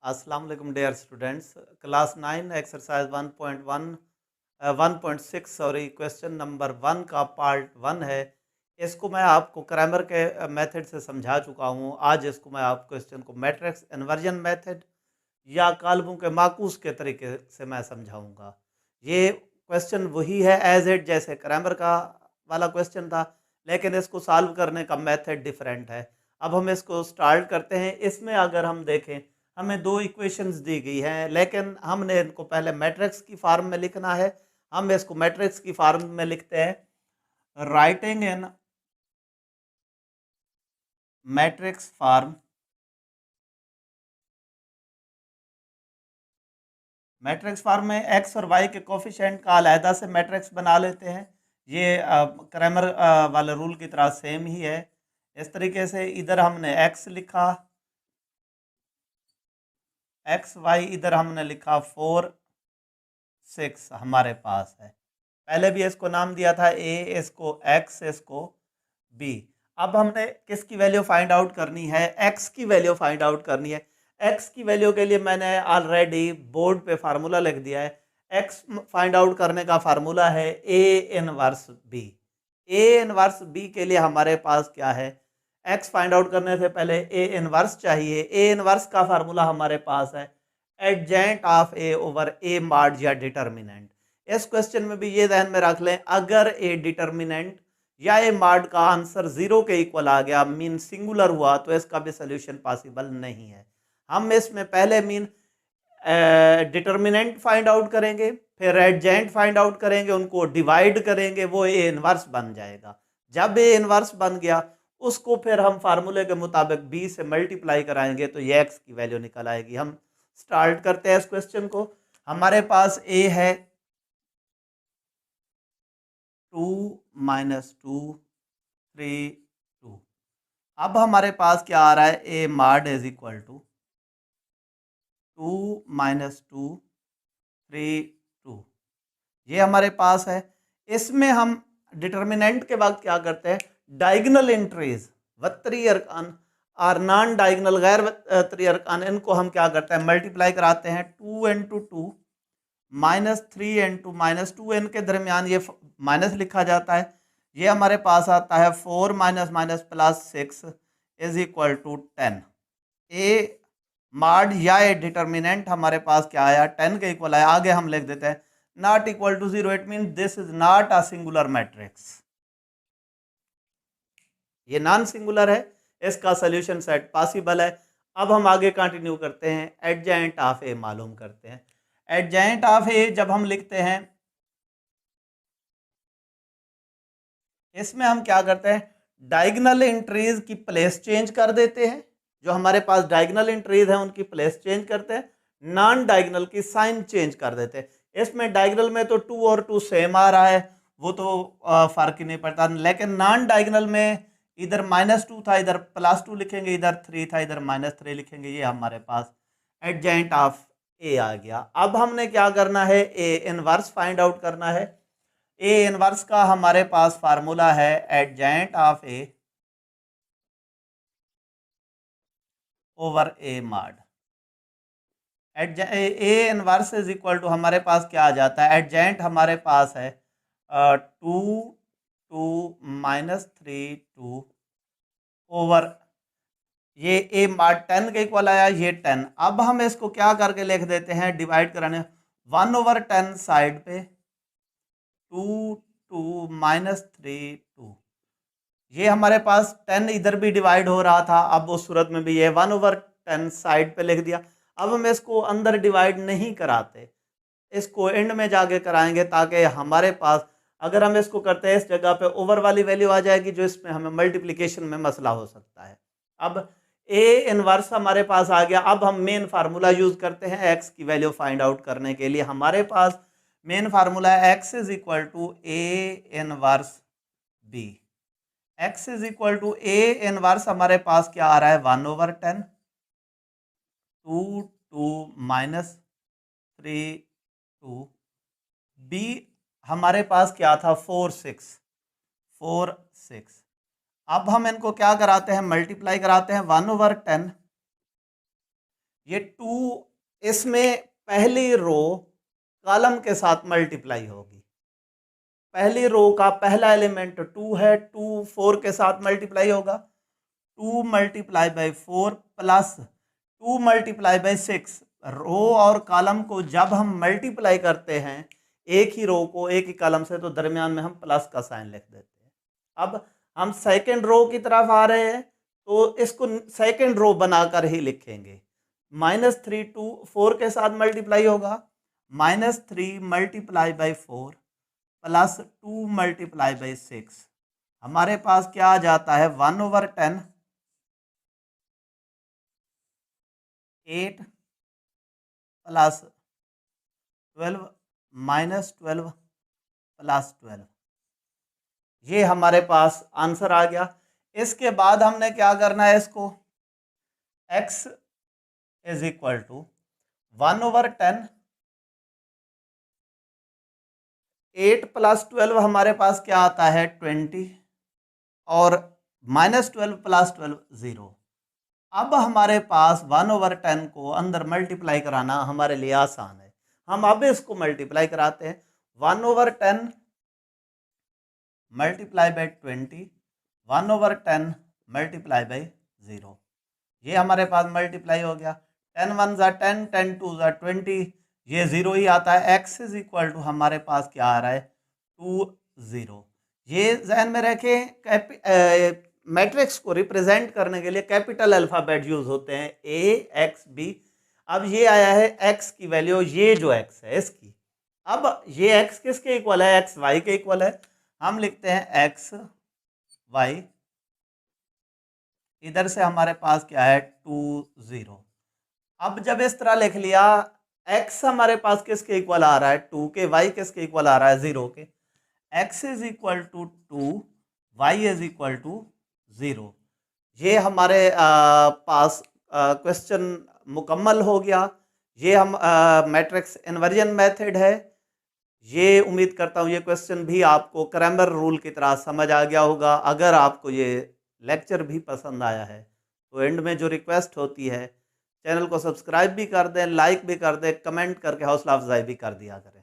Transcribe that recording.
अस्सलाम वालेकुम dear students. Class 9 exercise 1.6 sorry question number 1 का पार्ट 1 है। इसको मैं आपको क्रैमर के मेथड से समझा चुका हूँ। आज इसको मैं आप क्वेश्चन को मैट्रिक्स इन्वर्जन मेथड या काल्बों के माकूस के तरीके से मैं समझाऊंगा। ये क्वेश्चन वही है एज इट जैसे क्रैमर का वाला क्वेश्चन था, लेकिन इसको सॉल्व करने का मेथड डिफरेंट है। अब हम इसको स्टार्ट करते हैं। इसमें अगर हम देखें, हमें दो इक्वेशंस दी गई हैं, लेकिन हमने इनको पहले मैट्रिक्स की फॉर्म में लिखना है। हम इसको मैट्रिक्स की फॉर्म में लिखते हैं, writing in matrix form. Matrix form में एक्स और वाई के कोफिशिएंट का अलहदा से मैट्रिक्स बना लेते हैं। ये क्रैमर वाले रूल की तरह सेम ही है। इस तरीके से इधर हमने एक्स लिखा, एक्स वाई, इधर हमने लिखा 4 6 हमारे पास है। पहले भी इसको नाम दिया था ए, इसको एक्स, इसको बी। अब हमने किसकी वैल्यू फाइंड आउट करनी है? एक्स की वैल्यू फाइंड आउट करनी है। एक्स की वैल्यू के लिए मैंने ऑलरेडी बोर्ड पे फार्मूला लिख दिया है। एक्स फाइंड आउट करने का फार्मूला है A inverse B. A inverse B के लिए हमारे पास क्या है? एक्स फाइंड आउट करने से पहले ए इनवर्स चाहिए। ए इनवर्स का फार्मूला हमारे पास है adjoint of A over A mod या डिटर्मिनेंट। इस क्वेश्चन में भी ये ध्यान में रख लें, अगर ए डिटर्मिनेंट या ए मॉड का आंसर जीरो के इक्वल आ गया, मीन सिंगुलर हुआ, तो इसका भी सोल्यूशन पॉसिबल नहीं है। हम इसमें पहले मीन डिटर्मिनेंट फाइंड आउट करेंगे, फिर एडजेंट फाइंड आउट करेंगे, उनको डिवाइड करेंगे, वो ए इनवर्स बन जाएगा। जब ए इनवर्स बन गया, उसको फिर हम फार्मूले के मुताबिक बी से मल्टीप्लाई कराएंगे तो ये एक्स की वैल्यू निकल आएगी। हम स्टार्ट करते हैं इस क्वेश्चन को। हमारे पास ए है 2 -2 3 2। अब हमारे पास क्या आ रहा है? A mod is equal to 2 -2 3 2। ये हमारे पास है। इसमें हम डिटर्मिनेंट के बाद क्या करते हैं? डायगोनल एंट्रीज, वत्री अरकान और नॉन डायगोनल गैर वत्री अरकान, इनको हम क्या करते हैं? मल्टीप्लाई कराते हैं। 2 इंटू 2 -3 इंटू -2, इनके दरमियान ये माइनस लिखा जाता है। ये हमारे पास आता है 4 minus minus plus 6 is equal to 10। A mod या ए डिटर्मिनेंट हमारे पास क्या आया? 10 के इक्वल आया। आगे हम लिख देते हैं not equal to 0, it mean this is not a singular matrix. ये नॉन सिंगुलर है, इसका सोल्यूशन सेट पॉसिबल है। अब हम आगे कंटिन्यू करते हैं, एडजेंट ऑफ ए मालूम करते हैं। एडजेंट ऑफ ए जब हम लिखते हैं, इसमें हम क्या करते हैं? डायगोनल एंट्रीज की प्लेस चेंज कर देते हैं। जो हमारे पास डायगोनल एंट्रीज हैं उनकी प्लेस चेंज करते हैं, नॉन डायगोनल की साइन चेंज कर देते हैं। इसमें डायगोनल में तो 2 और 2 सेम आ रहा है, वो तो फर्क ही नहीं पड़ता, लेकिन नॉन डायगोनल में इधर -2 था, इधर +2 लिखेंगे, इधर 3 था, इधर -3 लिखेंगे। ये हमारे पास एडजेंट ऑफ ए आ गया। अब हमने क्या करना है? ए इनवर्स फाइंड आउट करना है। ए इनवर्स का हमारे पास फार्मूला है adjoint of A over A mod. A inverse is equal to हमारे पास क्या आ जाता है? एडजेंट हमारे पास है 2 2 -3 2 ओवर ये ए मॉड 10 के इक्वल आया, ये 10। अब हम इसको क्या करके लिख देते हैं? डिवाइड कराने 1/10 साइड पे, 2 2 -3 2। ये हमारे पास 10 इधर भी डिवाइड हो रहा था, अब उस सूरत में भी ये 1/10 साइड पे लिख दिया। अब हम इसको अंदर डिवाइड नहीं कराते, इसको एंड में जाके कराएंगे, ताकि हमारे पास अगर हम इसको करते हैं इस जगह पे ओवर वाली वैल्यू आ जाएगी, जो इसमें हमें मल्टीप्लिकेशन में मसला हो सकता है। अब ए इनवर्स हमारे पास आ गया। अब हम मेन फार्मूला यूज करते हैं एक्स की वैल्यू फाइंड आउट करने के लिए। हमारे पास मेन फार्मूला है X is equal to A inverse B. X is equal to A inverse हमारे पास क्या आ रहा है? 1/10, 2 2 -3 2। बी हमारे पास क्या था? 4 6 4 6। अब हम इनको क्या कराते हैं? मल्टीप्लाई कराते हैं। 1/10 ये 2 इसमें पहली रो कॉलम के साथ मल्टीप्लाई होगी। पहली रो का पहला एलिमेंट 2 है, 2 4 के साथ मल्टीप्लाई होगा, 2 multiply by 4 plus 2 multiply by 6। रो और कॉलम को जब हम मल्टीप्लाई करते हैं एक ही रो को एक ही कॉलम से, तो दरमियान में हम प्लस का साइन लिख देते हैं। अब हम सेकंड रो की तरफ आ रहे हैं, तो इसको सेकंड रो बनाकर ही लिखेंगे। -3 2 4 के साथ मल्टीप्लाई होगा, -3 multiply by 4 plus 2 multiply by 6। हमारे पास क्या आ जाता है 1/10 8 प्लस 12 -12 प्लस 12। ये हमारे पास आंसर आ गया। इसके बाद हमने क्या करना है, इसको x is equal to 1/10 8 plus 12 हमारे पास क्या आता है 20 और -12 प्लस 12 0। अब हमारे पास 1/10 को अंदर मल्टीप्लाई कराना हमारे लिए आसान है। हम अब इसको मल्टीप्लाई कराते हैं। 1/10 मल्टीप्लाई बाई 20, 1/10 मल्टीप्लाई बाई 0। ये हमारे पास मल्टीप्लाई हो गया। 10 1 ज़ा 10, 10 2 ज़ा 20, ये 0 ही आता है। x इज इक्वल टू हमारे पास क्या आ रहा है 2 0। ये जहन में रखें, मैट्रिक्स को रिप्रेजेंट करने के लिए कैपिटल अल्फ़ाबेट यूज होते हैं, A X B। अब ये आया है x की वैल्यू, ये जो x है इसकी। अब ये x किसके इक्वल है, x y के इक्वल है। हम लिखते हैं x y, इधर से हमारे पास क्या है 2 0। अब जब इस तरह लिख लिया, x हमारे पास किसके इक्वल आ रहा है 2 के, y किसके इक्वल आ रहा है 0 के। x is equal to 2, y is equal to 0। ये हमारे पास क्वेश्चन मुकम्मल हो गया। ये हम मैट्रिक्स इन्वर्जन मेथड है। ये उम्मीद करता हूँ ये क्वेश्चन भी आपको क्रैमर रूल की तरह समझ आ गया होगा। अगर आपको ये लेक्चर भी पसंद आया है तो एंड में जो रिक्वेस्ट होती है, चैनल को सब्सक्राइब भी कर दें, लाइक भी कर दें, कमेंट करके हौसला अफजाई भी कर दिया करें।